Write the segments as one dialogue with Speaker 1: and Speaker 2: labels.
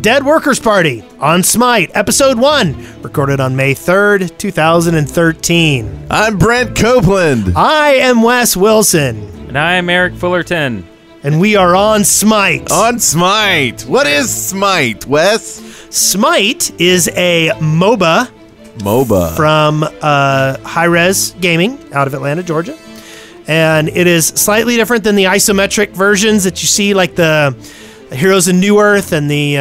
Speaker 1: Dead Workers Party on Smite, Episode 1, recorded on May 3rd, 2013.
Speaker 2: I'm Brent Copeland.
Speaker 1: I am Wes Wilson.
Speaker 3: And I am Eric Fullerton.
Speaker 1: And we are on Smite.
Speaker 2: On Smite. What is Smite, Wes?
Speaker 1: Smite is a MOBA. From Hi-Res Gaming out of Atlanta, Georgia. And it is slightly different than the isometric versions that you see, like the Heroes of New Earth and the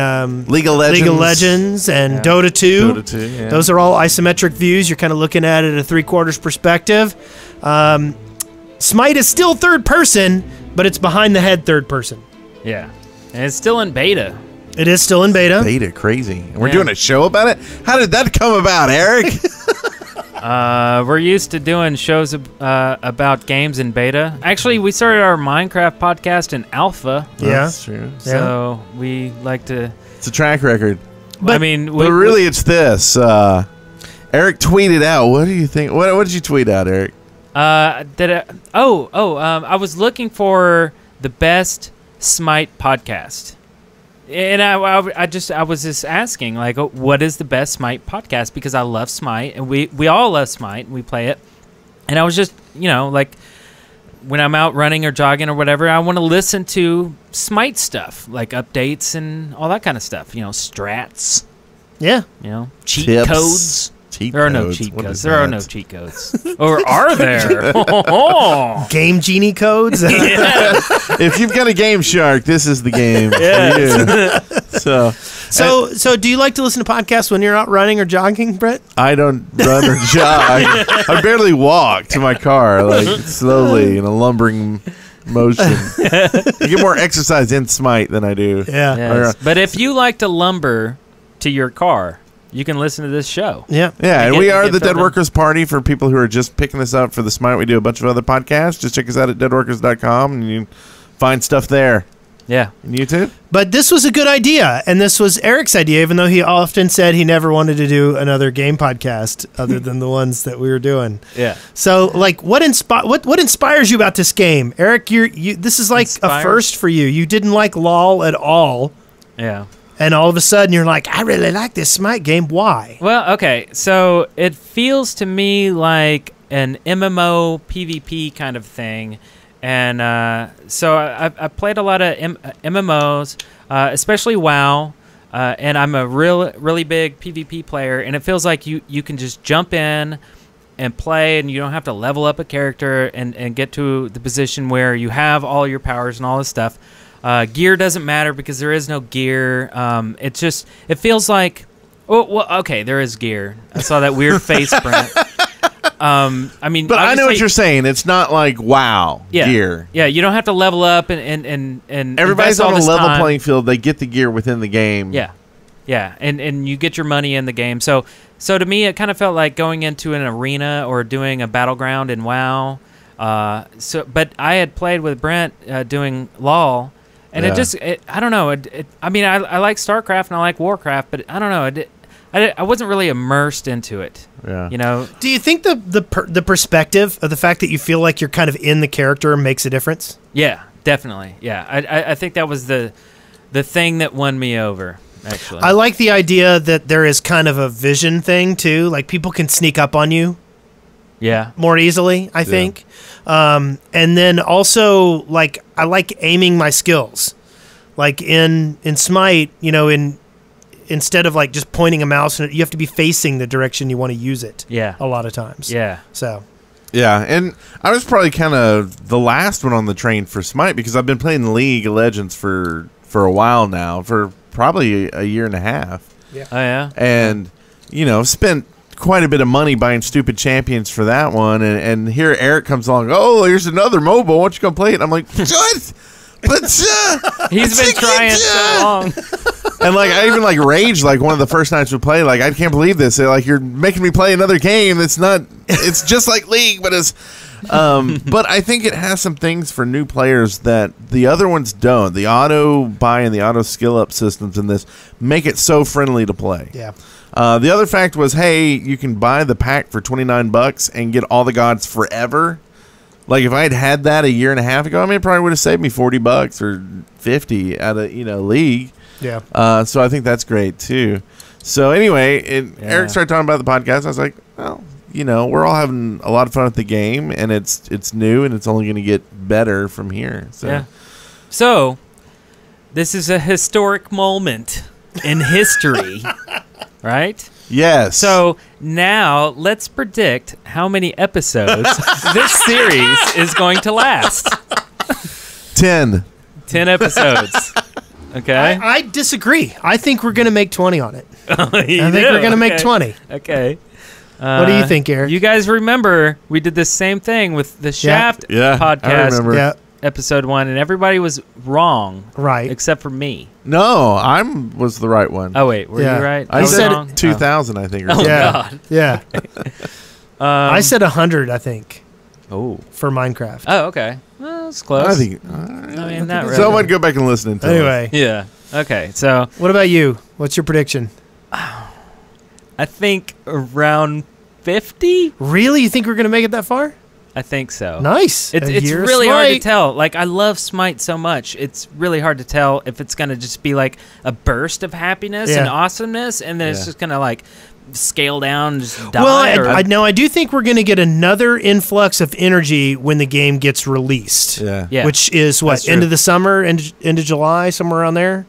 Speaker 2: League of Legends
Speaker 1: and Dota 2.
Speaker 2: Dota 2, yeah.
Speaker 1: Those are all isometric views. You're kind of looking at it at a three-quarters perspective. Smite is still third person, but it's behind the head third person.
Speaker 3: Yeah. And it's still in beta.
Speaker 1: It is still in beta.
Speaker 2: Beta, crazy. And we're doing a show about it? How did that come about, Eric?
Speaker 3: We're used to doing shows about games in beta. Actually, we started our Minecraft podcast in alpha.
Speaker 1: Yeah.
Speaker 2: That's true.
Speaker 3: So we like to...
Speaker 2: It's a track record.
Speaker 3: But
Speaker 2: really, it's this. Eric tweeted out. What do you think? What did you tweet out, Eric?
Speaker 3: I was looking for the best Smite podcast. And I was just asking, like, what is the best Smite podcast? Because I love Smite, and we all love Smite, and we play it. And I was just, like, when I'm out running or jogging or whatever, I want to listen to Smite stuff, like updates and all that kind of stuff. Strats.
Speaker 1: Yeah.
Speaker 3: Cheat
Speaker 2: Tips.
Speaker 3: Codes. There are no cheat codes. There are no cheat codes. Or are there?
Speaker 1: Game Genie codes?
Speaker 2: If you've got a Game Shark, this is the game for you. So
Speaker 1: do you like to listen to podcasts when you're out running or jogging, Brett?
Speaker 2: I don't run or jog. I barely walk to my car, like slowly in a lumbering motion. You get more exercise in Smite than I do.
Speaker 1: Yeah.
Speaker 3: Yes. But if you like to lumber to your car, you can listen to this show.
Speaker 1: Yeah.
Speaker 2: Yeah, and we are the Dead Workers Party for people who are just picking this up for the Smite. We do a bunch of other podcasts. Just check us out at deadworkers.com, and you can find stuff there.
Speaker 3: Yeah.
Speaker 2: And YouTube?
Speaker 1: But this was a good idea, and this was Eric's idea, even though he often said he never wanted to do another game podcast other than the ones that we were doing.
Speaker 3: Yeah.
Speaker 1: So, like, what inspires you about this game? Eric, this is like a first for you. You didn't like LOL at all.
Speaker 3: Yeah.
Speaker 1: And all of a sudden, you're like, I really like this Smite game. Why?
Speaker 3: Well, okay. So it feels to me like an MMO PvP kind of thing. And so I played a lot of MMOs, especially WoW. And I'm a really big PvP player. And it feels like you can just jump in and play, and you don't have to level up a character and get to the position where you have all your powers and all this stuff. Gear doesn't matter because there is no gear. It feels like, okay, there is gear. I saw that weird face print.
Speaker 2: But I know what you're saying. It's not like WoW gear.
Speaker 3: Yeah, you don't have to level up and
Speaker 2: everybody's on a level playing field. They get the gear within the game.
Speaker 3: Yeah, and you get your money in the game. So to me, it kind of felt like going into an arena or doing a battleground in WoW. But I had played with Brent doing LOL. And I don't know. I like StarCraft and I like Warcraft, but I don't know. I wasn't really immersed into it.
Speaker 2: Yeah.
Speaker 1: Do you think the perspective of the fact that you feel like you're kind of in the character makes a difference?
Speaker 3: Yeah, definitely. Yeah, I think that was the thing that won me over. Actually,
Speaker 1: I like the idea that there is kind of a vision thing too. Like people can sneak up on you.
Speaker 3: Yeah. More
Speaker 1: easily, I think. And then also, like, I like aiming my skills. Like in Smite, instead of like just pointing a mouse, you have to be facing the direction you want to use it.
Speaker 3: Yeah.
Speaker 1: A lot of times.
Speaker 3: Yeah.
Speaker 1: So.
Speaker 2: Yeah, and I was probably kind of the last one on the train for Smite because I've been playing League of Legends for a while now, for probably a year and a half.
Speaker 1: Yeah.
Speaker 3: Oh, yeah?
Speaker 2: And, spent quite a bit of money buying stupid champions for that one, and here Eric comes along. Oh, here's another mobile. Why don't you come play it? And I'm like, what? But
Speaker 3: he's been trying so long.
Speaker 2: And like I even like raged like one of the first nights we played. Like I can't believe this. Like you're making me play another game. It's not. It's just like League, but it's. But I think it has some things for new players that the other ones don't. The auto buy and the auto skill up systems in this make it so friendly to play.
Speaker 1: Yeah.
Speaker 2: The other fact was, hey, you can buy the pack for $29 and get all the gods forever. Like if I had that a year and a half ago, I mean, it probably would have saved me $40 or $50 out of League.
Speaker 1: Yeah.
Speaker 2: So I think that's great too. So anyway, Eric started talking about the podcast. I was like, well, we're all having a lot of fun at the game, and it's new, and it's only going to get better from here. So.
Speaker 3: Yeah. So this is a historic moment in history, right?
Speaker 2: Yes.
Speaker 3: So now let's predict how many episodes this series is going to last.
Speaker 2: 10.
Speaker 3: 10 episodes. Okay.
Speaker 1: I disagree. I think we're going to make 20 on it.
Speaker 3: I think
Speaker 1: we're going to make 20.
Speaker 3: Okay.
Speaker 1: What do you think, Eric?
Speaker 3: You guys remember we did the same thing with the Shaft podcast.
Speaker 2: I remember.
Speaker 1: Yeah.
Speaker 3: Episode 1, and everybody was wrong.
Speaker 1: Right.
Speaker 3: Except for me.
Speaker 2: No, I was the right one.
Speaker 3: Oh, wait. Were you right?
Speaker 2: I said
Speaker 3: wrong?
Speaker 2: 2,000, I think. Or
Speaker 3: Oh,
Speaker 2: something.
Speaker 3: God.
Speaker 1: Yeah. I said 100, I think,
Speaker 3: Oh.
Speaker 1: for Minecraft.
Speaker 3: Oh, okay. Well, it's close.
Speaker 2: I think.
Speaker 3: I mean, not really.
Speaker 2: Someone go back and listen until.
Speaker 1: Anyway.
Speaker 3: Yeah. Okay, so
Speaker 1: What about you? What's your prediction?
Speaker 3: I think around 50?
Speaker 1: Really? You think we're going to make it that far?
Speaker 3: I think so.
Speaker 1: Nice.
Speaker 3: It's really hard to tell. Like, I love Smite so much. It's really hard to tell if it's going to just be like a burst of happiness and awesomeness, and then it's just going to like scale down and just die.
Speaker 1: Well, I do think we're going to get another influx of energy when the game gets released.
Speaker 2: Yeah.
Speaker 1: Which is what, end of the summer, end of July, somewhere around there?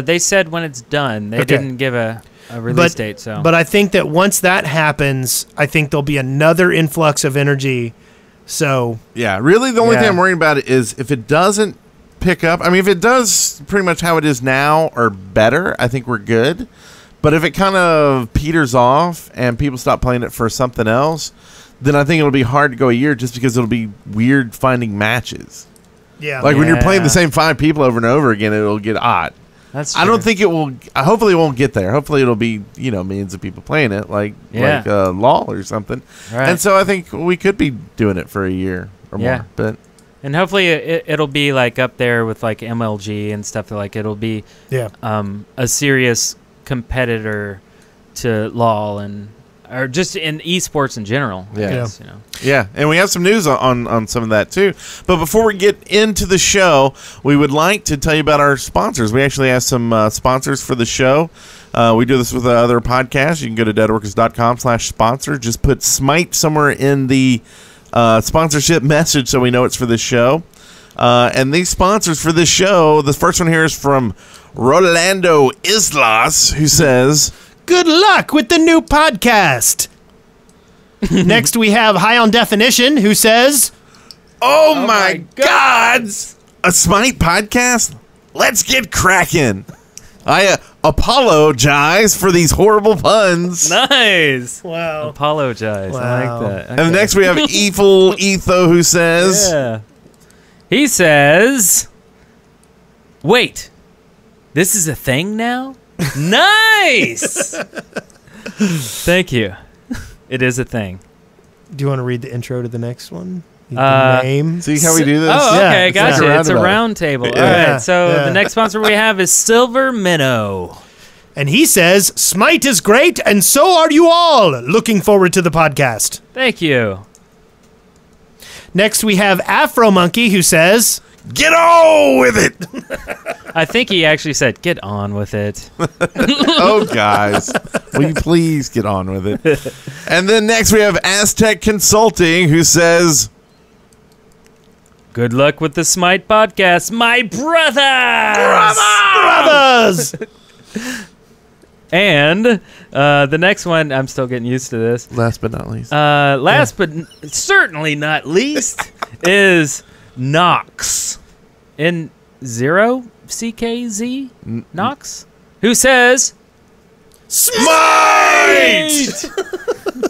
Speaker 3: They said when it's done. They didn't give a release date. So,
Speaker 1: but I think that once that happens, I think there'll be another influx of energy. So
Speaker 2: yeah, really, the only thing I'm worried about is if it doesn't pick up. I mean, if it does pretty much how it is now or better, I think we're good. But if it kind of peters off and people stop playing it for something else, then I think it'll be hard to go a year just because it'll be weird finding matches.
Speaker 1: Yeah,
Speaker 2: like when you're playing the same 5 people over and over again, it'll get odd.
Speaker 3: That's true.
Speaker 2: I don't think it will. Hopefully, it won't get there. Hopefully, it'll be millions of people playing it, like LOL or something.
Speaker 3: Right.
Speaker 2: And so I think we could be doing it for a year or more. But
Speaker 3: and hopefully it'll be like up there with like MLG and stuff. Like it'll be a serious competitor to LOL or just in esports in general.
Speaker 2: Yeah, and we have some news on some of that too. But before we get into the show, we would like to tell you about our sponsors. We actually have some sponsors for the show. We do this with other podcasts. You can go to deadorcas.com/sponsor. Just put Smite somewhere in the sponsorship message so we know it's for this show. And these sponsors for this show, the first one here is from Rolando Islas, who says,
Speaker 1: "Good luck with the new podcast." Next, we have High on Definition, who says,
Speaker 2: Oh my gods! A Smite podcast? Let's get cracking. I apologize for these horrible puns.
Speaker 3: Nice.
Speaker 1: Wow.
Speaker 3: Apologize.
Speaker 1: Wow.
Speaker 3: I like that. Okay.
Speaker 2: And next we have Evil Etho, who says,
Speaker 3: He says, wait, this is a thing now? Nice! Thank you. It is a thing.
Speaker 1: Do you want to read the intro to the next one? The name?
Speaker 2: See how we do this?
Speaker 3: Oh, okay,
Speaker 1: Yeah,
Speaker 3: gotcha. It's a round table. All right, so the next sponsor we have is Silver Minnow.
Speaker 1: And he says, Smite is great, and so are you all. Looking forward to the podcast.
Speaker 3: Thank you.
Speaker 1: Next, we have Afro Monkey, who says,
Speaker 2: get on with it.
Speaker 3: I think he actually said, get on with it.
Speaker 2: Oh, guys. Will you please get on with it? And then next we have Aztec Consulting, who says,
Speaker 3: good luck with the Smite podcast, my brothers!
Speaker 1: Brothers!
Speaker 3: And the next one, I'm still getting used to this.
Speaker 2: last but not least.
Speaker 3: But certainly not least, is Nox. N0 CKZ? Nox? Who says,
Speaker 2: Smite! I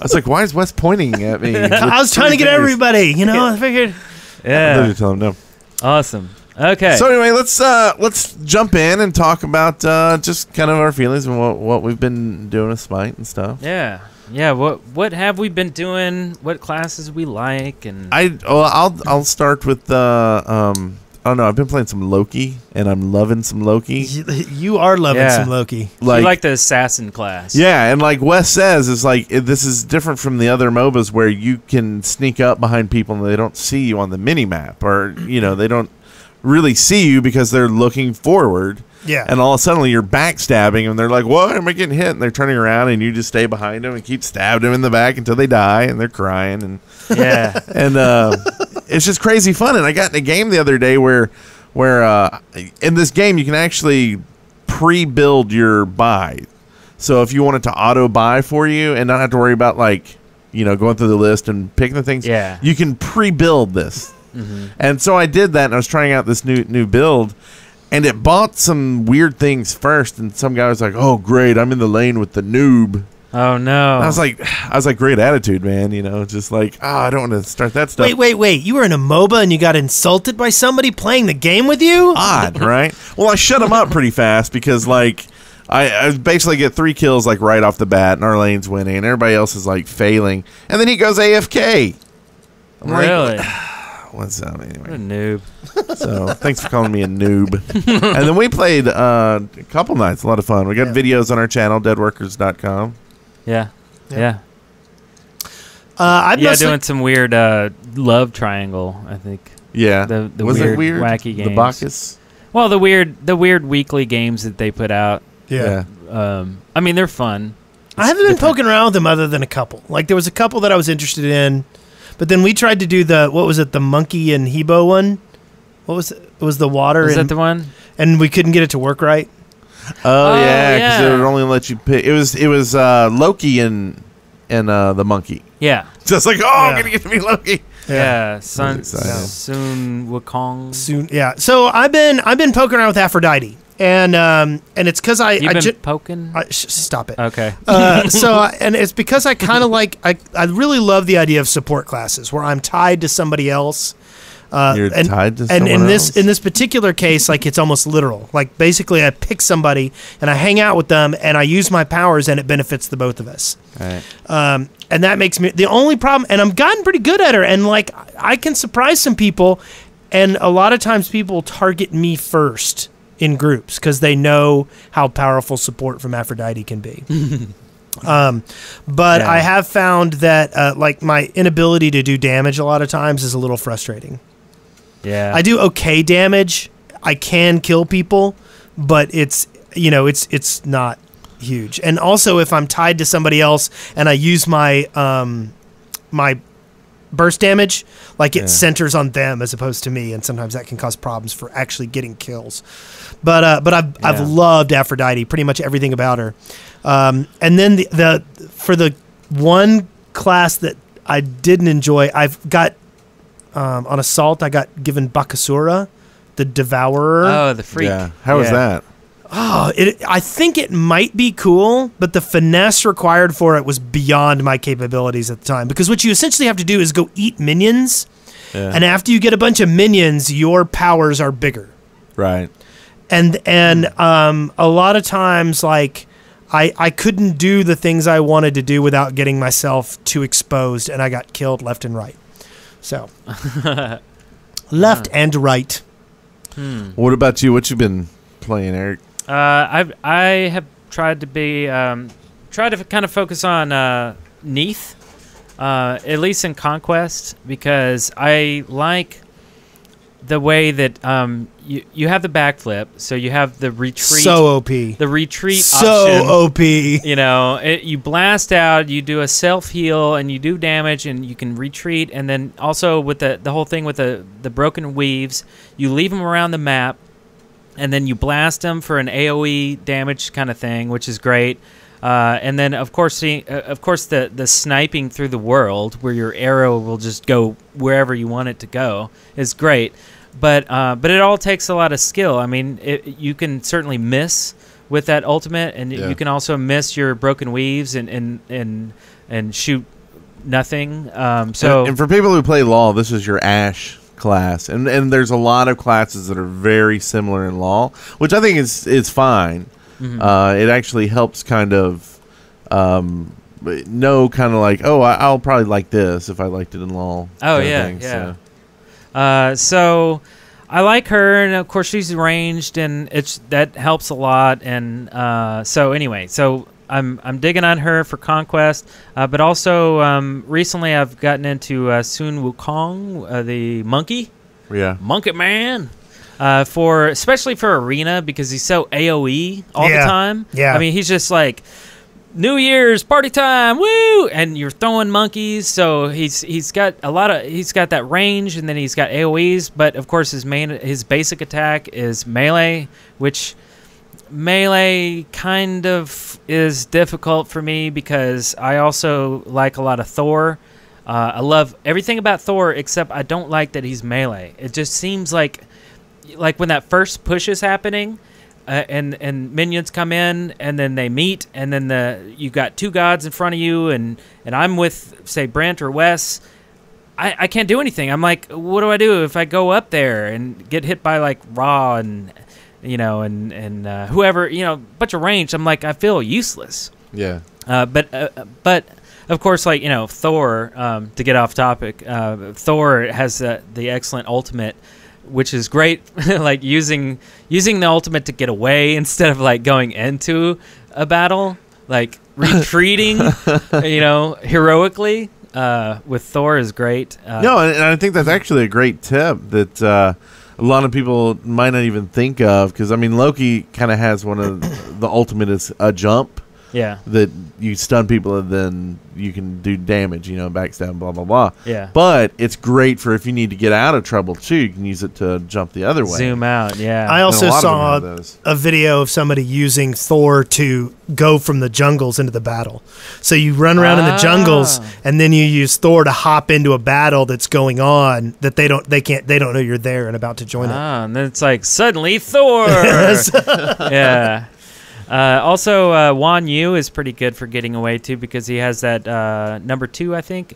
Speaker 2: was like, why is Wes pointing at me?
Speaker 1: I was trying to get everybody, I figured.
Speaker 3: yeah,
Speaker 2: Tell him no.
Speaker 3: awesome. Okay.
Speaker 2: So anyway, let's jump in and talk about just kind of our feelings and what we've been doing with Smite and stuff.
Speaker 3: Yeah. What have we been doing? What classes we like? And
Speaker 2: I'll start with I don't know. I've been playing some Loki, and I'm loving some Loki.
Speaker 1: You are loving some Loki.
Speaker 3: you like the assassin class.
Speaker 2: Yeah, and like Wes says, it's like this is different from the other MOBAs where you can sneak up behind people and they don't see you on the mini map, or they don't really see you because they're looking forward.
Speaker 1: Yeah.
Speaker 2: And all of a sudden you're backstabbing and they're like, what? Am I getting hit? And they're turning around and you just stay behind them and keep stabbing them in the back until they die and they're crying. And
Speaker 3: Yeah.
Speaker 2: and it's just crazy fun. And I got in a game the other day where in this game you can actually pre-build your buy. So if you want it to auto buy for you and not have to worry about like, going through the list and picking the things, you can pre-build this. Mm-hmm. And so I did that and I was trying out this new build. And it bought some weird things first, and some guy was like, "Oh, great! I'm in the lane with the noob."
Speaker 3: Oh no!
Speaker 2: And I was like, "Great attitude, man." Just like, I don't want to start that stuff.
Speaker 1: Wait! You were in a MOBA and you got insulted by somebody playing the game with you?
Speaker 2: Odd, right? Well, I shut him up pretty fast because like I basically get 3 kills like right off the bat, and our lane's winning, and everybody else is like failing, and then he goes AFK. I'm
Speaker 3: really?
Speaker 2: Like, what's up anyway?
Speaker 3: What a noob.
Speaker 2: So thanks for calling me a noob. And then we played a couple nights, a lot of fun. We got videos on our channel, deadworkers.com.
Speaker 3: Yeah.
Speaker 1: I'm
Speaker 3: doing some weird love triangle, I think.
Speaker 2: Yeah.
Speaker 3: The
Speaker 2: Was
Speaker 3: weird,
Speaker 2: it weird?
Speaker 3: wacky games.
Speaker 2: The Bacchus?
Speaker 3: Well, the weird weekly games that they put out.
Speaker 1: Yeah.
Speaker 3: I mean, they're fun.
Speaker 1: I haven't been poking around with them other than a couple. Like there was a couple that I was interested in. But then we tried to do the monkey and Hebo one? What was it? It was the water.
Speaker 3: Is that the one?
Speaker 1: And we couldn't get it to work right.
Speaker 2: Oh yeah, because it would only let you pick. It was Loki and the monkey.
Speaker 3: Yeah.
Speaker 2: So it's like, I'm gonna get to be Loki.
Speaker 3: Yeah. Soon Wukong.
Speaker 1: Soon. Yeah. So I've been poking around with Aphrodite. And it's because
Speaker 3: You've been poking?
Speaker 1: Stop it.
Speaker 3: Okay.
Speaker 1: And it's because I kind of I really love the idea of support classes where I'm tied to somebody else.
Speaker 2: You're tied to someone else?
Speaker 1: In this particular case, like it's almost literal. Like basically I pick somebody and I hang out with them and I use my powers and it benefits the both of us.
Speaker 2: Right.
Speaker 1: And that makes me the only problem. And I've gotten pretty good at her. And like I can surprise some people. And a lot of times people target me first in groups because they know how powerful support from Aphrodite can be. But I have found that like my inability to do damage a lot of times is a little frustrating.
Speaker 3: Yeah.
Speaker 1: I do okay damage. I can kill people, but it's not huge. And also if I'm tied to somebody else and I use my my burst damage, like it centers on them as opposed to me, and sometimes that can cause problems for actually getting kills. But I've loved Aphrodite, pretty much everything about her. And then for the one class that I didn't enjoy, I've got on Assault I got given Bakasura, the Devourer.
Speaker 3: Oh, the freak.
Speaker 2: Yeah. How was that?
Speaker 1: Oh, I think it might be cool, but the finesse required for it was beyond my capabilities at the time. Because what you essentially have to do is go eat minions, and after you get a bunch of minions, your powers are bigger.
Speaker 2: Right.
Speaker 1: And a lot of times, like I couldn't do the things I wanted to do without getting myself too exposed, and I got killed left and right. So, left and right.
Speaker 2: What about you? What you been playing, Eric?
Speaker 3: I have tried to kind of focus on Neath, at least in Conquest, because I like the way that you have the backflip, so you have the retreat.
Speaker 1: So OP.
Speaker 3: The retreat
Speaker 1: so
Speaker 3: option.
Speaker 1: OP.
Speaker 3: You blast out, you do a self-heal, and you do damage, and you can retreat. And then also with the whole thing with the broken weaves, you leave them around the map, and then you blast them for an AoE damage kind of thing, which is great. And then, of course, the sniping through the world, where your arrow will just go wherever you want it to go, is great. But it all takes a lot of skill. I mean, you can certainly miss with that ultimate, and you can also miss your broken weaves and shoot nothing. And
Speaker 2: for people who play LoL, this is your Ashe class, and there's a lot of classes that are very similar in LoL, which I think is fine. Mm-hmm. It actually helps kind of know kind of like, I'll probably like this if I liked it in LoL.
Speaker 3: Oh yeah. So I like her, and of course she's ranged, and that helps a lot. And so anyway, I'm digging on her for Conquest, but also recently I've gotten into Sun Wukong, the monkey.
Speaker 2: Yeah.
Speaker 3: Monkey Man. especially for arena, because he's so AoE all the time.
Speaker 1: Yeah.
Speaker 3: I mean, he's just like, New Year's party time, woo! And you're throwing monkeys, so he's got that range, and then he's got AoEs. But of course, his basic attack is melee, which melee kind of is difficult for me because I also like a lot of Thor. I love everything about Thor, except I don't like that he's melee. It just seems like when that first push is happening. And minions come in, and then they meet, and then you got two gods in front of you, and I'm with, say, Brent or Wes. I can't do anything. I'm like, what do I do if I go up there and get hit by like Ra and whoever, bunch of range? I'm like, I feel useless.
Speaker 2: Yeah.
Speaker 3: But of course, like Thor. To get off topic, Thor has the excellent ultimate, which is great, like using the ultimate to get away instead of like going into a battle, like retreating, heroically. With Thor is great.
Speaker 2: No, and I think that's actually a great tip that a lot of people might not even think of, because I mean Loki kind of has one of the ultimate is a jump.
Speaker 3: Yeah.
Speaker 2: That you stun people and then you can do damage, backstab, blah, blah, blah.
Speaker 3: Yeah.
Speaker 2: But it's great for if you need to get out of trouble, too. You can use it to jump the other way.
Speaker 3: Zoom out, yeah.
Speaker 1: I also saw a video of somebody using Thor to go from the jungles into the battle. So you run around in the jungles, and then you use Thor to hop into a battle that's going on that they don't know you're there and about to join it.
Speaker 3: And then it's like, suddenly Thor! Yeah. Also, Wan Yu is pretty good for getting away too, because he has that number 2, I think,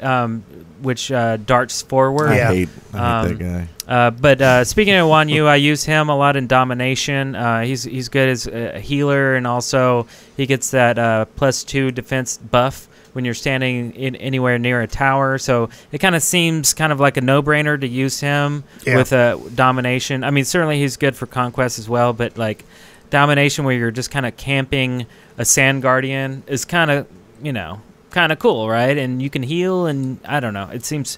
Speaker 3: which darts forward.
Speaker 2: I hate that guy.
Speaker 3: But speaking of Wan Yu, I use him a lot in domination. He's good as a healer, and also he gets that +2 defense buff when you're standing anywhere near a tower. So it kind of seems kind of like a no-brainer to use him with domination. I mean, certainly he's good for conquest as well, but like domination, where you're just kind of camping a sand guardian, is kind of cool, right? And you can heal, and I don't know, it seems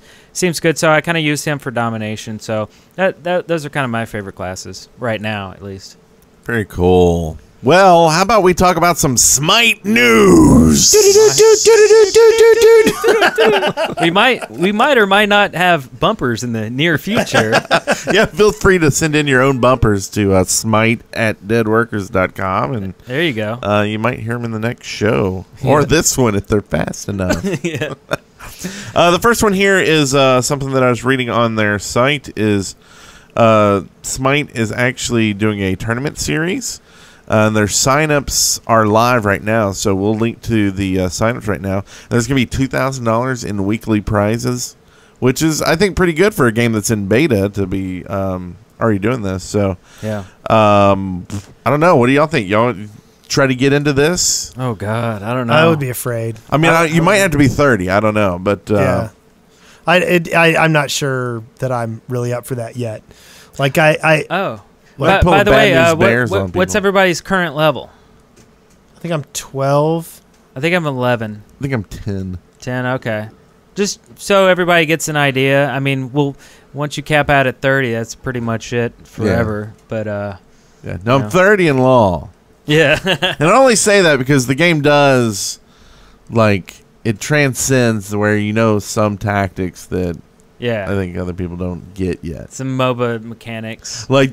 Speaker 3: good. So I kind of use him for domination. So those are kind of my favorite classes right now, at least.
Speaker 2: Very cool. Well, how about we talk about some Smite news?
Speaker 3: We might or might not have bumpers in the near future.
Speaker 2: Yeah, feel free to send in your own bumpers to smite@deadworkers.com, and
Speaker 3: there you go.
Speaker 2: You might hear them in the next show, or this one if they're fast enough.
Speaker 3: Yeah.
Speaker 2: The first one here is something that I was reading on their site. Is Smite is actually doing a tournament series. Their signups are live right now, so we'll link to the signups right now. There's going to be $2,000 in weekly prizes, which is, I think, pretty good for a game that's in beta to be already doing this. So,
Speaker 3: yeah.
Speaker 2: I don't know. What do y'all think? Y'all try to get into this?
Speaker 3: Oh God, I don't know.
Speaker 1: I would be afraid.
Speaker 2: I mean, you might have to be 30. I don't know, but
Speaker 1: yeah, I'm not sure that I'm really up for that yet. Like
Speaker 3: by the way, what's everybody's current level?
Speaker 1: I think I'm 12.
Speaker 3: I think I'm 11.
Speaker 2: I think I'm 10.
Speaker 3: 10, okay. Just so everybody gets an idea. I mean, once you cap out at 30, that's pretty much it forever. Yeah. But
Speaker 2: yeah, no, I'm 30 in law.
Speaker 3: Yeah.
Speaker 2: And I only say that because the game does, like, it transcends where some tactics that I think other people don't get yet.
Speaker 3: Some MOBA mechanics.
Speaker 2: Like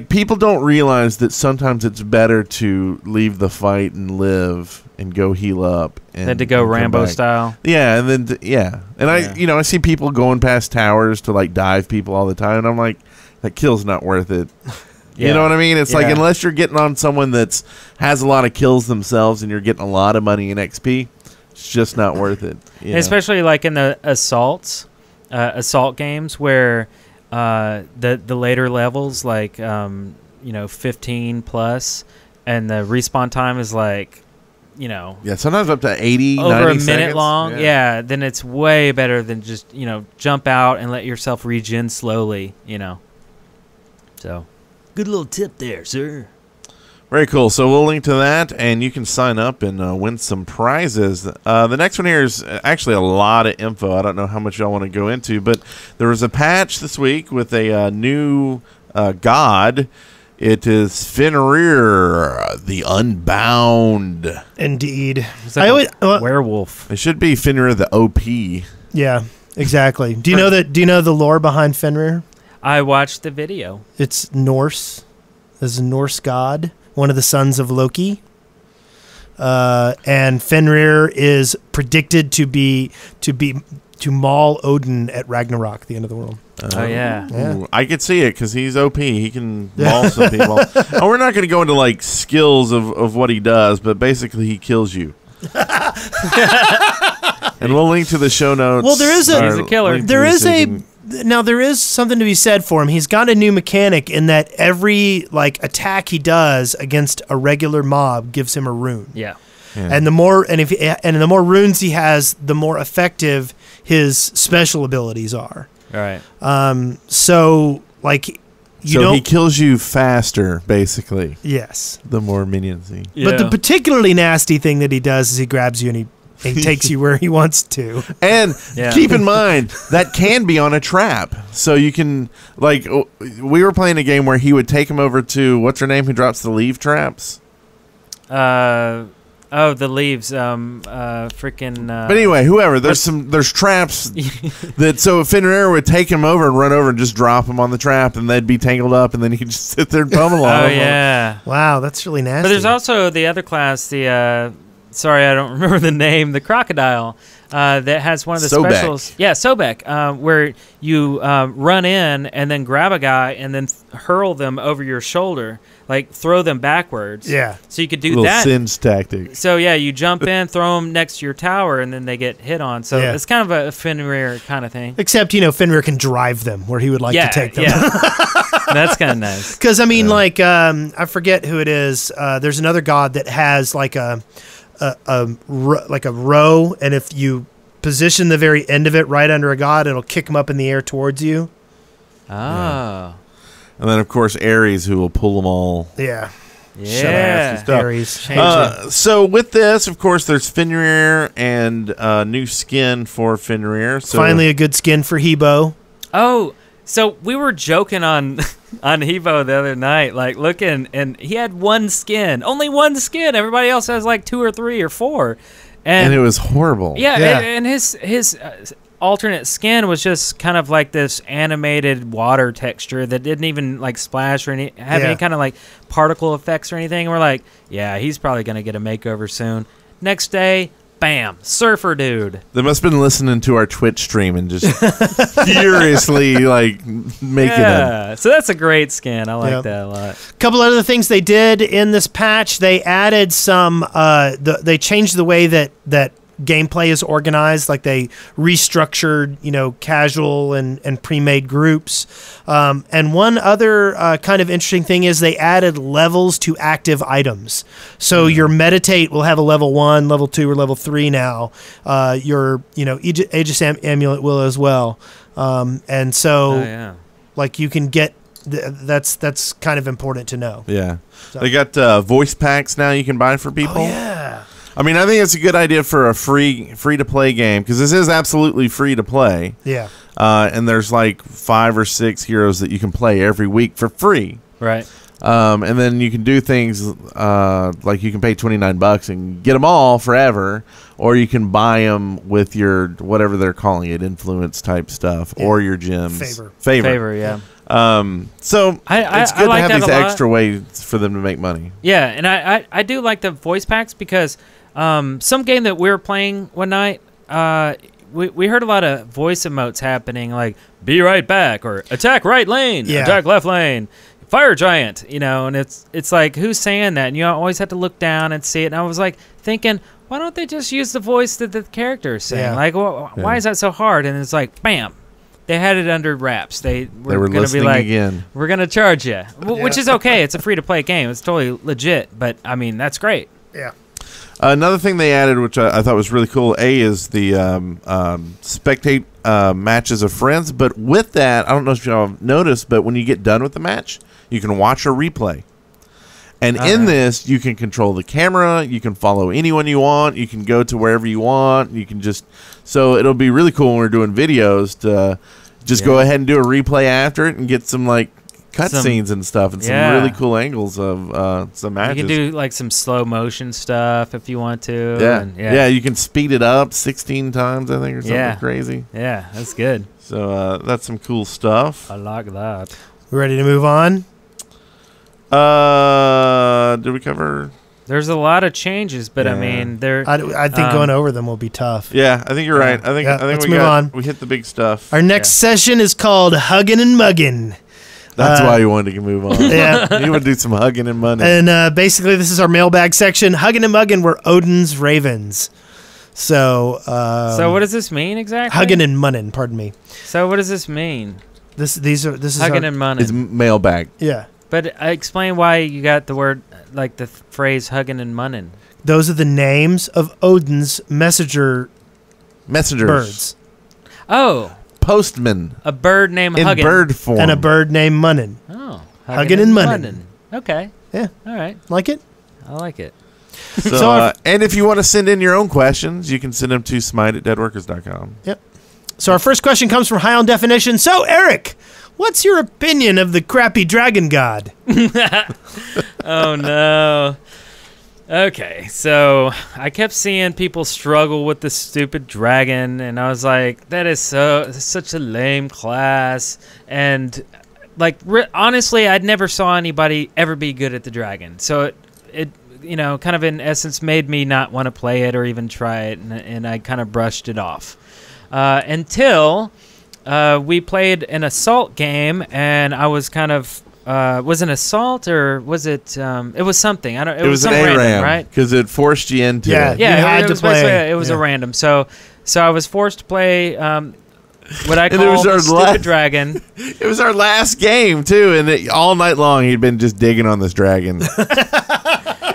Speaker 2: people don't realize that sometimes it's better to leave the fight and live and go heal up
Speaker 3: than to go Rambo style.
Speaker 2: Yeah, and then and I see people going past towers to like dive people all the time, and I'm like, that kill's not worth it. You know what I mean? It's like, unless you're getting on someone that's has a lot of kills themselves and you're getting a lot of money in XP, it's just not worth it.
Speaker 3: Especially like in the assault games where the later levels, like 15 plus, and the respawn time is like
Speaker 2: sometimes up to 80
Speaker 3: over
Speaker 2: 90
Speaker 3: a minute
Speaker 2: seconds.
Speaker 3: long. Then it's way better than just jump out and let yourself regen slowly. So good little tip there, sir.
Speaker 2: Very cool. So we'll link to that, and you can sign up and win some prizes. The next one here is actually a lot of info. I don't know how much y'all want to go into, but there was a patch this week with a new god. It is Fenrir, the Unbound.
Speaker 1: Indeed.
Speaker 3: It's like a werewolf.
Speaker 2: It should be Fenrir the OP.
Speaker 1: Yeah, exactly. Do you know the lore behind Fenrir?
Speaker 3: I watched the video.
Speaker 1: It's Norse. There's a Norse god, one of the sons of Loki. And Fenrir is predicted to maul Odin at Ragnarok, the end of the world.
Speaker 3: Oh yeah.
Speaker 2: Ooh, I could see it because he's OP. He can maul some people. And we're not going to go into like skills of what he does, but basically he kills you. And we'll link to the show notes.
Speaker 1: Well, he's
Speaker 3: a killer.
Speaker 1: There is something to be said for him. He's got a new mechanic in that every attack he does against a regular mob gives him a rune.
Speaker 3: Yeah.
Speaker 1: And the more runes he has, the more effective his special abilities are.
Speaker 3: All right.
Speaker 1: So he kills you faster, basically. Yes.
Speaker 2: The more minions he.
Speaker 1: Yeah. But the particularly nasty thing that he does is he grabs you and he takes you where he wants to.
Speaker 2: And keep in mind, that can be on a trap. So you can, we were playing a game where he would take him over to, what's her name, who drops the leaf traps?
Speaker 3: The leaves, freaking.
Speaker 2: But anyway, whoever, there's traps that, so Fenrir would take him over and run over and just drop him on the trap, and they'd be tangled up, and then he'd just sit there and pummel on him.
Speaker 3: Oh yeah.
Speaker 1: Wow, that's really nasty.
Speaker 3: But there's also the other class, sorry, I don't remember the name, the crocodile, that has one of the specials. Yeah, Sobek, where you run in and then grab a guy and then hurl them over your shoulder, throw them backwards.
Speaker 1: Yeah.
Speaker 3: So you could do
Speaker 2: little
Speaker 3: that.
Speaker 2: Sims tactic.
Speaker 3: So yeah, you jump in, throw them next to your tower, and then they get hit on. So it's kind of a Fenrir kind of thing.
Speaker 1: Except, Fenrir can drive them where he would like to take them.
Speaker 3: Yeah. That's kind of nice.
Speaker 1: Because, I forget who it is. There's another god that has a row, and if you position the very end of it right under a god, it'll kick them up in the air towards you.
Speaker 3: Oh. Yeah.
Speaker 2: And then, of course, Ares, who will pull them all.
Speaker 1: Yeah.
Speaker 3: Yeah.
Speaker 1: Ares.
Speaker 2: So with this, of course, there's Fenrir and new skin for Fenrir. So
Speaker 1: finally a good skin for Hebo.
Speaker 3: Oh, so we were joking on Hebo the other night, looking, and he had one skin. Only one skin. Everybody else has 2 or 3 or 4. And
Speaker 2: it was horrible.
Speaker 3: Yeah. And his alternate skin was just kind of like this animated water texture that didn't even splash or any kind of particle effects or anything. And we're like, yeah, he's probably going to get a makeover soon. Next day, bam, surfer dude.
Speaker 2: They must have been listening to our Twitch stream and just furiously making it.
Speaker 3: Yeah, so that's a great skin. I like that a lot.
Speaker 1: A couple other things they did in this patch, they added some, they changed the way that gameplay is organized. They restructured, casual and pre-made groups. And one other kind of interesting thing is they added levels to active items. So your meditate will have a level 1, level 2, or level 3 now. Your Aegis amulet will as well. And so you can get that's kind of important to know.
Speaker 2: Yeah. So. They got voice packs now you can buy for people.
Speaker 1: Oh, yeah.
Speaker 2: I mean, I think it's a good idea for a free-to-play game, because this is absolutely free to play.
Speaker 1: Yeah.
Speaker 2: And there's 5 or 6 heroes that you can play every week for free.
Speaker 3: Right.
Speaker 2: And then you can do things you can pay $29 and get them all forever, or you can buy them with your, whatever they're calling it, influence type stuff, or your gems.
Speaker 3: Favor, yeah.
Speaker 2: So it's good to have these extra ways for them to make money.
Speaker 3: Yeah, and I do like the voice packs because some game that we were playing one night, we heard a lot of voice emotes happening, like "be right back" or "attack right lane," "attack left lane," "fire giant," and it's like, who's saying that? And you always have to look down and see it. And I was thinking, why don't they just use the voice that the character is saying? Why is that so hard? And it's bam. They had it under wraps. They were going to be
Speaker 2: again.
Speaker 3: We're going to charge you, which is okay. It's a free-to-play game. It's totally legit. But, I mean, that's great.
Speaker 1: Yeah.
Speaker 2: Another thing they added, which I thought was really cool, is the spectate matches of friends. But with that, I don't know if y'all have noticed, but when you get done with the match, you can watch a replay. And in this, you can control the camera. You can follow anyone you want. You can go to wherever you want. You can just... So it'll be really cool when we're doing videos to just go ahead and do a replay after it and get some, cutscenes and stuff, and some really cool angles of some matches.
Speaker 3: You can do like some slow motion stuff if you want to.
Speaker 2: Yeah, you can speed it up 16 times, I think, or something crazy.
Speaker 3: Yeah, that's good.
Speaker 2: So that's some cool stuff.
Speaker 3: I like that.
Speaker 1: We ready to move on?
Speaker 2: Did we cover?
Speaker 3: There's a lot of changes, but I mean,
Speaker 1: I think going over them will be tough.
Speaker 2: Yeah, I think you're right. I think
Speaker 1: let's move on.
Speaker 2: We hit the big stuff.
Speaker 1: Our next session is called Huggin' and Muggin'.
Speaker 2: That's why you wanted to move on.
Speaker 1: Yeah.
Speaker 2: You would do some hugging and money.
Speaker 1: And basically, this is our mailbag section. Huggin' and Muggin' were Odin's ravens. So
Speaker 3: what does this mean exactly?
Speaker 1: Huggin' and Munnin', pardon me.
Speaker 3: So what does this mean?
Speaker 1: This is
Speaker 3: Huggin' and Munnin'.
Speaker 2: It's mailbag.
Speaker 1: Yeah.
Speaker 3: But explain why you got the word, like the phrase huggin' and munnin'.
Speaker 1: Those are the names of Odin's messengers. Birds.
Speaker 3: Oh.
Speaker 2: Postman.
Speaker 3: A bird named
Speaker 2: in
Speaker 3: Huggin'.
Speaker 2: Bird form.
Speaker 1: And a bird named Munnin'.
Speaker 3: Oh.
Speaker 1: Huggin' and Munnin'.
Speaker 3: Okay.
Speaker 1: Yeah.
Speaker 3: All right.
Speaker 1: Like it?
Speaker 3: I like it.
Speaker 2: So, and if you want to send in your own questions, you can send them to smite@deadworkers.com.
Speaker 1: Yep. So our first question comes from High on Definition. So, Eric, what's your opinion of the crappy dragon god?
Speaker 3: Oh, no. Okay, so I kept seeing people struggle with the stupid dragon, and I was like, that is such a lame class. And, like, honestly, I'd never saw anybody ever be good at the dragon. So it you know, kind of in essence made me not want to play it or even try it, and I kind of brushed it off. Until we played an assault game, and I was kind of was it an assault or was it? It was something. I don't. It was some
Speaker 2: an
Speaker 3: random,
Speaker 2: ARAM,
Speaker 3: right?
Speaker 2: Because it forced you into it.
Speaker 3: Yeah.
Speaker 1: You had to play.
Speaker 3: It was a random. So I was forced to play what I
Speaker 2: And it
Speaker 3: call
Speaker 2: was
Speaker 3: the
Speaker 2: our
Speaker 3: stupid dragon.
Speaker 2: It was our last game too, and all night long he'd been just digging on this dragon.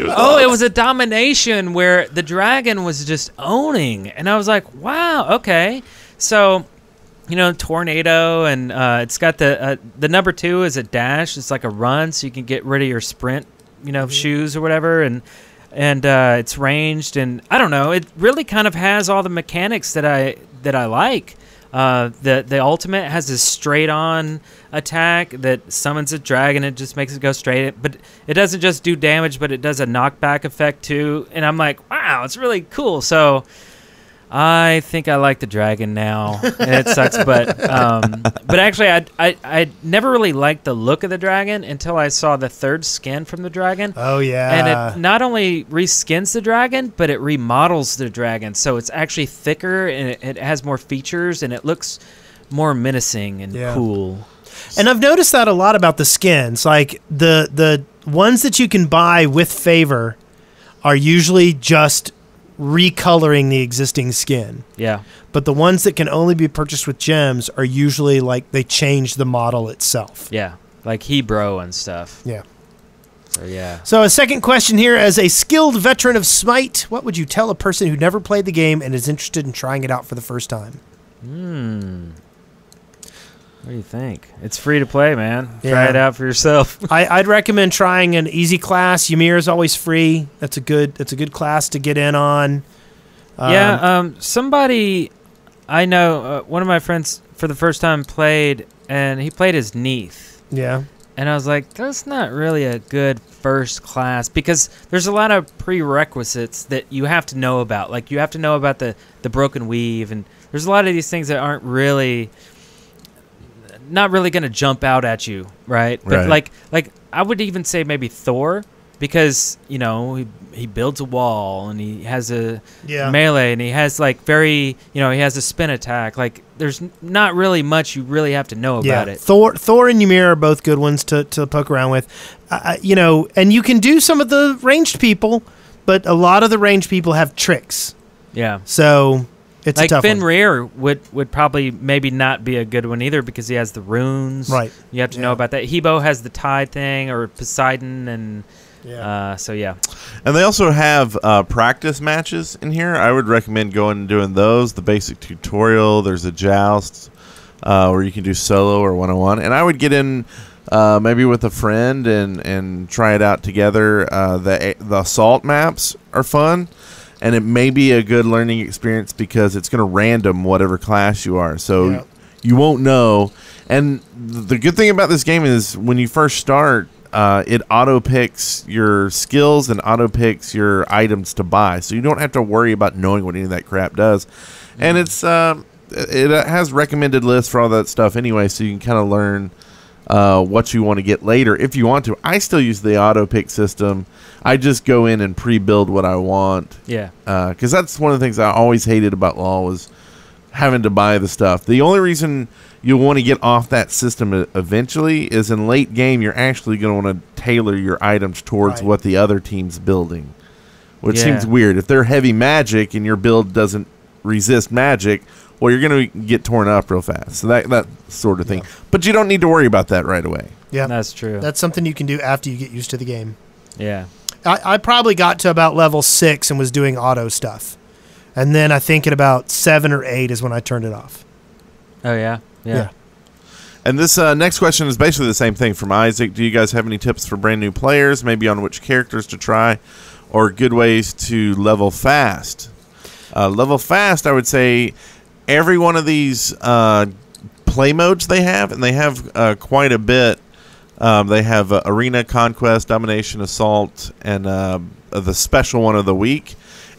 Speaker 3: It was a domination where the dragon was just owning, and I was like, wow, okay. So, you know, tornado, and it's got the number 2 is a dash. It's like a run, so you can get rid of your sprint, shoes or whatever, and it's ranged, and I don't know. It really kind of has all the mechanics that I like. The ultimate has this straight on attack that summons a dragon. It just makes it go straight, but it doesn't just do damage, but it does a knockback effect too. And I'm like, wow, it's really cool. So I think I like the dragon now, and it sucks. But actually, I never really liked the look of the dragon until I saw the third skin from the dragon.
Speaker 1: Oh yeah,
Speaker 3: and it not only reskins the dragon, but it remodels the dragon, so it's actually thicker and it has more features and it looks more menacing and cool.
Speaker 1: And I've noticed that a lot about the skins. Like the ones that you can buy with favor are usually just recoloring the existing skin.
Speaker 3: Yeah.
Speaker 1: But the ones that can only be purchased with gems are usually like they change the model itself.
Speaker 3: Yeah. Like Hebrew and stuff.
Speaker 1: Yeah.
Speaker 3: So yeah.
Speaker 1: So a second question here: as a skilled veteran of Smite, what would you tell a person who never played the game and is interested in trying it out for the first time?
Speaker 3: What do you think? It's free to play, man.
Speaker 1: Yeah.
Speaker 3: Try it out for yourself.
Speaker 1: I'd recommend trying an easy class. Ymir is always free. That's a good class to get in on.
Speaker 3: Somebody I know, one of my friends for the first time played, and he played as Neath.
Speaker 1: Yeah.
Speaker 3: And I was like, that's not really a good first class, because there's a lot of prerequisites that you have to know about. Like, you have to know about the broken weave, and there's a lot of these things that aren't really... not really going to jump out at you, right? But like I would even say maybe Thor, because he builds a wall and he has a melee and he has like he has a spin attack. Like, there's not really much you really have to know about it.
Speaker 1: Thor and Ymir are both good ones to poke around with, and you can do some of the ranged people, but a lot of the ranged people have tricks.
Speaker 3: Yeah.
Speaker 1: So. It's
Speaker 3: like
Speaker 1: a tough
Speaker 3: Fenrir would probably maybe not be a good one either, because he has the runes.
Speaker 1: Right.
Speaker 3: You have to know about that. Hebo has the tide thing, or Poseidon, and so yeah.
Speaker 2: And they also have practice matches in here. I would recommend going and doing those. The basic tutorial. There's a joust where you can do solo or 1-on-1. And I would get in maybe with a friend and try it out together. The assault maps are fun. And it may be a good learning experience because it's going to random whatever class you are. So You won't know. And the good thing about this game is when you first start, it auto-picks your skills and auto-picks your items to buy. So you don't have to worry about knowing what any of that crap does. And it has recommended lists for all that stuff anyway, so you can kind of learn what you want to get later if you want to. I still use the auto-pick system. I just go in and pre-build what I want.
Speaker 3: Yeah.
Speaker 2: Because that's one of the things I always hated about LoL was having to buy the stuff. The only reason you'll want to get off that system eventually is in late game you're actually going to want to tailor your items towards what the other team's building, which seems weird. If they're heavy magic and your build doesn't resist magic, well, you're going to get torn up real fast. So that sort of thing. But you don't need to worry about that right away.
Speaker 1: Yeah,
Speaker 3: that's true.
Speaker 1: That's something you can do after you get used to the game.
Speaker 3: Yeah.
Speaker 1: I probably got to about level 6 and was doing auto stuff. And then I think at about 7 or 8 is when I turned it off.
Speaker 3: Oh, yeah? Yeah.
Speaker 2: And this next question is basically the same thing from Isaac. Do you guys have any tips for brand new players, maybe on which characters to try or good ways to level fast? Level fast, I would say every one of these play modes they have, and they have quite a bit. They have Arena, Conquest, Domination, Assault, and the special one of the week.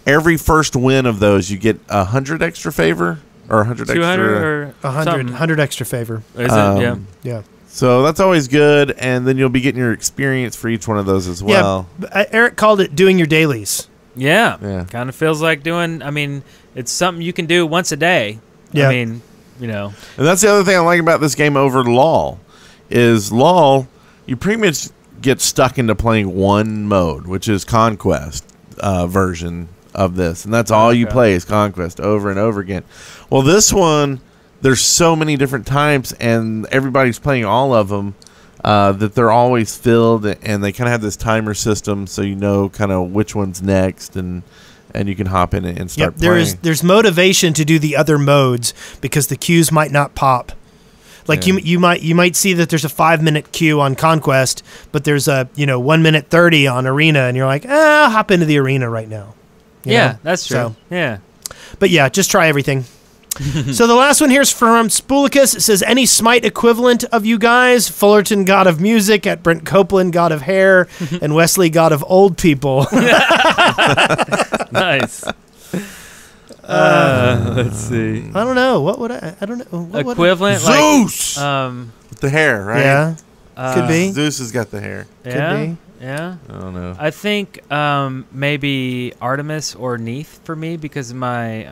Speaker 2: Every first win of those, you get 100 extra favor or 100
Speaker 3: 200
Speaker 2: extra.
Speaker 3: or
Speaker 1: 100 extra favor.
Speaker 3: Is it? Yeah.
Speaker 1: Yeah.
Speaker 2: So that's always good, and then you'll be getting your experience for each one of those as well.
Speaker 1: Yeah, Eric called it doing your dailies.
Speaker 3: Yeah. Kind of feels like doing, it's something you can do once a day.
Speaker 1: Yeah.
Speaker 2: And that's the other thing I like about this game over LoL is LoL, you pretty much get stuck into playing one mode, which is Conquest version of this, and that's all you play is Conquest over and over again. Well, this one, there's so many different types, and everybody's playing all of them, that they're always filled, and they kind of have this timer system, so you know kind of which one's next, and you can hop in and start playing.
Speaker 1: There's motivation to do the other modes because the queues might not pop. Like you might see that there's a 5-minute queue on Conquest, but there's a 1 minute 30 on Arena, and you're like, I'll hop into the Arena right now. You know?
Speaker 3: That's true.
Speaker 1: So,
Speaker 3: yeah.
Speaker 1: But yeah, just try everything. So the last one here is from Spoolicus. It says, any Smite equivalent of you guys? Fullerton, god of music, at Brent Copeland, god of hair, and Wesley, god of old people.
Speaker 3: Nice. Let's see.
Speaker 1: I don't know. What would I don't know. What
Speaker 3: equivalent?
Speaker 2: Zeus!
Speaker 3: Like,
Speaker 2: with the hair, right?
Speaker 1: Yeah. Could be.
Speaker 2: Zeus has got the hair.
Speaker 1: Could be.
Speaker 3: Yeah.
Speaker 2: I don't know.
Speaker 3: I think maybe Artemis or Neith for me because of my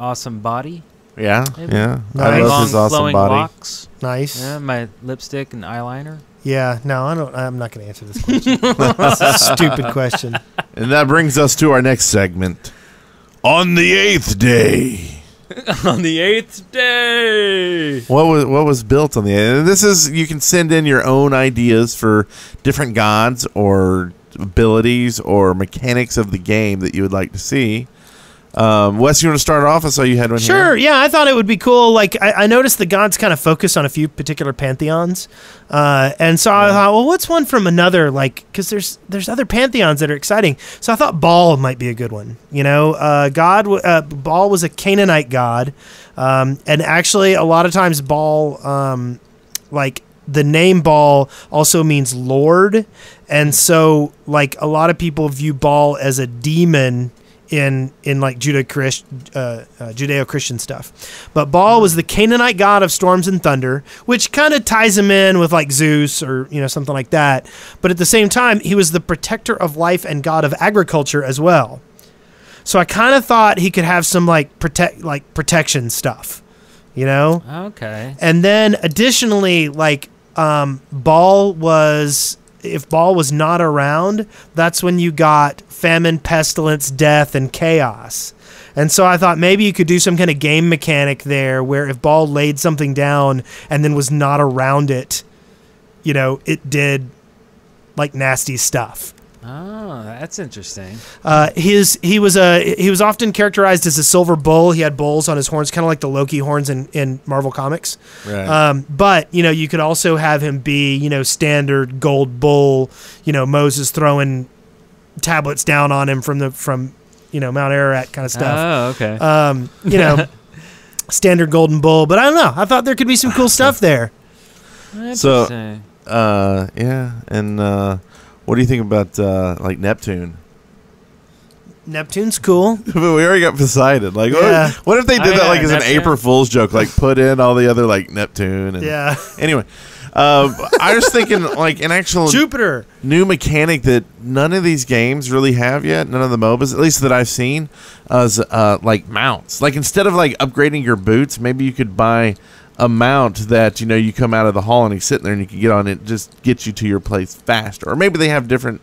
Speaker 3: awesome body.
Speaker 2: Yeah,
Speaker 3: Maybe.
Speaker 2: yeah.
Speaker 1: Nice.
Speaker 2: I love
Speaker 3: Long
Speaker 2: his awesome
Speaker 3: flowing
Speaker 2: body.
Speaker 3: locks.
Speaker 1: Nice.
Speaker 3: Yeah, my lipstick and eyeliner.
Speaker 1: Yeah. No, I'm not going to answer this question. That's a stupid question.
Speaker 2: And that brings us to our next segment. On the 8th day.
Speaker 3: On the 8th day.
Speaker 2: What was built on the 8th? This is, you can send in your own ideas for different gods or abilities or mechanics of the game that you would like to see. Wes, you want to start off? I saw you had one here.
Speaker 1: Sure, yeah, I thought it would be cool. Like, I noticed the gods kind of focus on a few particular pantheons. And so I thought, well, what's one from another? Like, because there's other pantheons that are exciting. So I thought Baal might be a good one. Baal was a Canaanite god. And actually, a lot of times Baal, like, the name Baal also means Lord. And so, like, a lot of people view Baal as a demon in like Judeo-Christian stuff. But Baal was the Canaanite god of storms and thunder, which kind of ties him in with like Zeus or something like that. But at the same time, he was the protector of life and god of agriculture as well. So I kind of thought he could have some protection stuff,
Speaker 3: Okay.
Speaker 1: And then additionally, like if Baal was not around, that's when you got famine, pestilence, death, and chaos. And so I thought maybe you could do some kind of game mechanic there where if Baal laid something down and then was not around it, it did like nasty stuff.
Speaker 3: Oh, that's interesting.
Speaker 1: He was often characterized as a silver bull. He had bulls on his horns, kind of like the Loki horns in Marvel Comics.
Speaker 2: Right.
Speaker 1: But you could also have him be standard gold bull. Moses throwing tablets down on him from Mount Ararat kind of stuff.
Speaker 3: Oh, okay.
Speaker 1: standard Golden Bull. But I don't know. I thought there could be some cool stuff there.
Speaker 2: So, yeah. And what do you think about like Neptune?
Speaker 1: Neptune's cool.
Speaker 2: But we already got Poseidon. Like,
Speaker 1: Yeah.
Speaker 2: what if they did that like as an
Speaker 3: Neptune.
Speaker 2: April Fool's joke? Like, put in all the other like Neptune. And,
Speaker 1: Yeah.
Speaker 2: Anyway, I was thinking like an actual
Speaker 1: Jupiter.
Speaker 2: new mechanic that none of these games really have yet. None of the MOBAs, at least that I've seen, is like mounts. Like instead of like upgrading your boots, maybe you could buy a mount that you come out of the hall and you sit there and you can get on it, just get you to your place faster. Or maybe they have different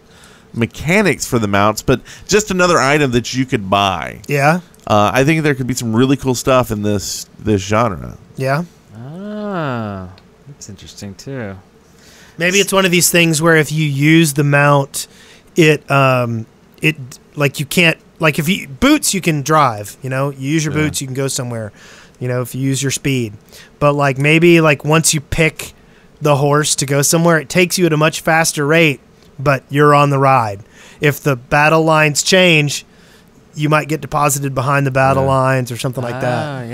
Speaker 2: mechanics for the mounts, but just another item that you could buy.
Speaker 1: Yeah.
Speaker 2: I think there could be some really cool stuff in this genre.
Speaker 1: Yeah.
Speaker 3: Ah, that's interesting too.
Speaker 1: Maybe it's one of these things where if you use the mount, it like you can't, like if you boots you can drive, you use your boots, you can go somewhere, if you use your speed. But like maybe like once you pick the horse to go somewhere, it takes you at a much faster rate, but you're on the ride. If the battle lines change, you might get deposited behind the battle lines or something like that.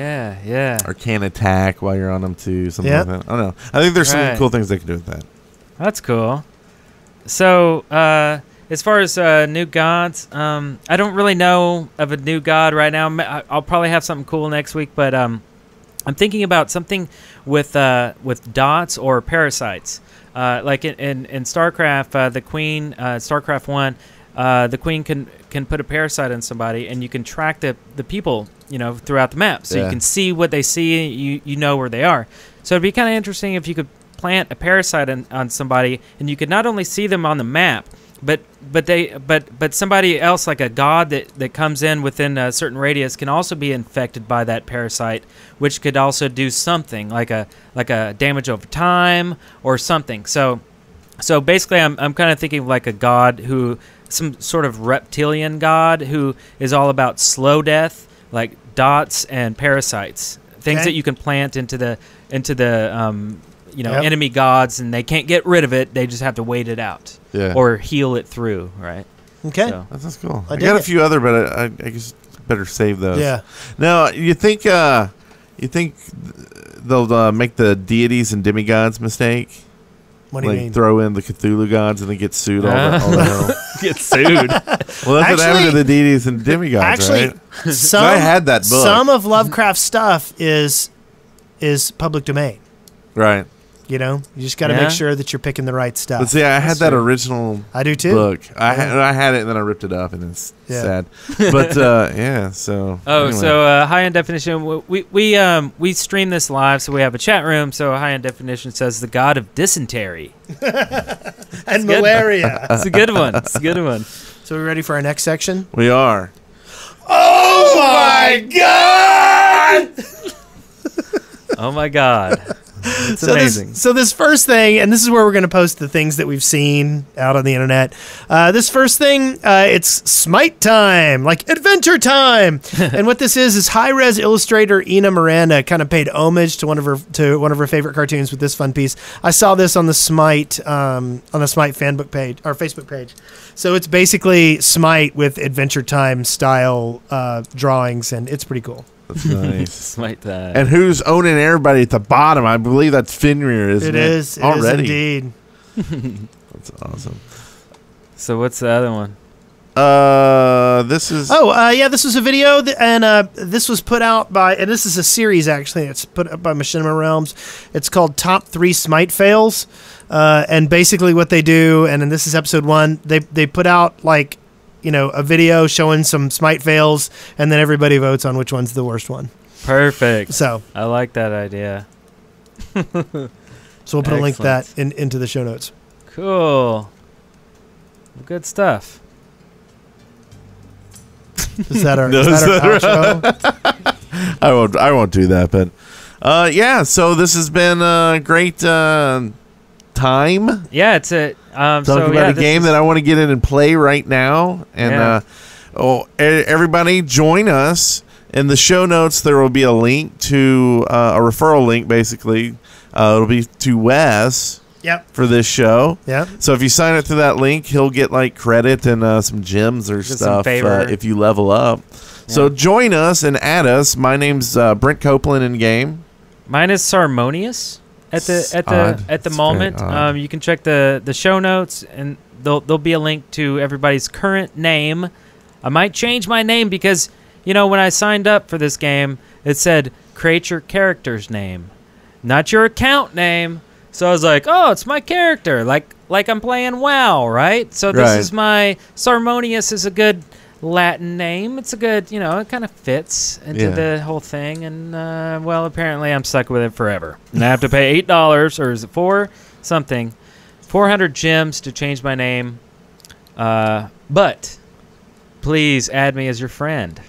Speaker 3: Yeah.
Speaker 2: Or can attack while you're on them too, something
Speaker 1: Yep.
Speaker 2: like that. I don't know. I think there's some
Speaker 3: Right.
Speaker 2: cool things they can do with that.
Speaker 3: That's cool. So, as far as new gods, I don't really know of a new god right now. I'll probably have something cool next week, but I'm thinking about something with dots or parasites. Like in StarCraft, the Queen, StarCraft 1, the Queen can put a parasite on somebody, and you can track the people, throughout the map. So you can see what they see, you know where they are. So it'd be kind of interesting if you could plant a parasite on somebody, and you could not only see them on the map, but somebody else, like a god that comes in within a certain radius, can also be infected by that parasite, which could also do something like a damage over time or something. So basically, I'm kind of thinking of like a god who, some sort of reptilian god who is all about slow death, like dots and parasites, things that you can plant into the enemy gods, and they can't get rid of it. They just have to wait it out, or heal it through, right?
Speaker 1: Okay.
Speaker 3: So.
Speaker 2: That sounds cool.
Speaker 1: I
Speaker 2: got a
Speaker 1: dig it.
Speaker 2: few other, but I guess better save those.
Speaker 1: Yeah.
Speaker 2: Now, you think they'll make the deities and demigods mistake?
Speaker 1: What do you mean?
Speaker 2: Throw in the Cthulhu gods and then get sued all the hell?
Speaker 3: Get sued.
Speaker 2: Well, that's what happened to the deities and demigods, right? I had that book.
Speaker 1: Some of Lovecraft's stuff is public domain.
Speaker 2: Right.
Speaker 1: You just got to make sure that you're picking the right stuff.
Speaker 2: But see, I had that original
Speaker 1: I do too.
Speaker 2: book. I had it and then I ripped it up, and it's sad. But so anyway.
Speaker 3: So high end definition. We stream this live, so we have a chat room. So high end definition says the god of dysentery
Speaker 1: and malaria.
Speaker 3: It's a good one.
Speaker 1: So we ready for our next section?
Speaker 2: We are.
Speaker 1: Oh my god!
Speaker 3: Oh my god. It's amazing.
Speaker 1: So this first thing, and this is where we're going to post the things that we've seen out on the internet. This first thing, it's Smite time, like adventure time. And what this is high-res illustrator Ina Miranda kind of paid homage to one of her favorite cartoons with this fun piece. I saw this on the Smite fanbook page or Facebook page. So it's basically Smite with adventure time style drawings, and it's pretty cool.
Speaker 2: That's nice.
Speaker 3: Smite that.
Speaker 2: And who's owning everybody at the bottom? I believe that's Fenrir, isn't it?
Speaker 1: It is indeed.
Speaker 2: That's awesome.
Speaker 3: So what's the other one?
Speaker 2: This is.
Speaker 1: This was a video, and this was put out by, and this is a series actually. It's put up by Machinima Realms. It's called Top 3 Smite Fails, and basically what they do, and this is episode 1. They put out like, a video showing some Smite fails, and then everybody votes on which one's the worst one.
Speaker 3: Perfect.
Speaker 1: So
Speaker 3: I like that idea.
Speaker 1: So we'll put a link to that into the show notes.
Speaker 3: Cool. Good stuff.
Speaker 1: Is that our outro?
Speaker 2: I won't do that, but so this has been a great time.
Speaker 3: Yeah, it's a
Speaker 2: talking about a game that I want to get in and play right now. And everybody join us. In the show notes, there will be a link to a referral link, basically. It'll be to Wes.
Speaker 1: Yep.
Speaker 2: for this show.
Speaker 1: Yep.
Speaker 2: So if you sign up through that link, he'll get like credit and some gems or stuff if you level up. Yeah. So join us and add us. My name's Brent Copeland in game.
Speaker 3: Mine is Sarmonious at the moment. You can check the show notes, and there'll be a link to everybody's current name. I might change my name because, you know, when I signed up for this game, it said create your character's name, not your account name. So I was like, oh, it's my character, like I'm playing WoW, right? So this is my Sarmonious is a good Latin name. It's a good, you know, it kind of fits into the whole thing. And, well, apparently I'm stuck with it forever. And I have to pay $8, or is it something, 400 gems to change my name. But please add me as your friend.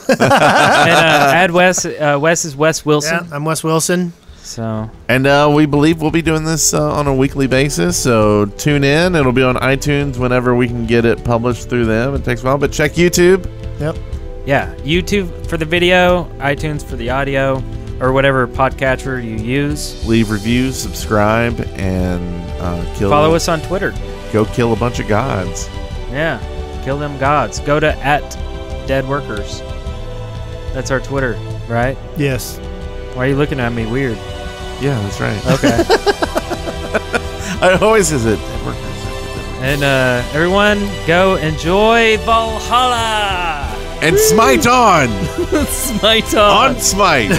Speaker 3: And add Wes. Wes is Wes Wilson.
Speaker 1: Yeah, I'm Wes Wilson.
Speaker 3: So,
Speaker 2: and we believe we'll be doing this on a weekly basis, so tune in. It'll be on iTunes whenever we can get it published through them. It takes a while, but check YouTube.
Speaker 1: Yep.
Speaker 3: Yeah, YouTube for the video, iTunes for the audio, or whatever podcatcher you use.
Speaker 2: Leave reviews, subscribe, and
Speaker 3: follow us on Twitter.
Speaker 2: Go kill a bunch of gods.
Speaker 3: Yeah, kill them gods. Go to @deadworkers. That's our Twitter, right?
Speaker 1: Yes.
Speaker 3: Why are you looking at me weird?
Speaker 2: Yeah, that's right.
Speaker 3: Okay.
Speaker 2: I always is it.
Speaker 3: And everyone, go enjoy Valhalla!
Speaker 2: And Smite on!
Speaker 3: Smite on!
Speaker 2: On Smite!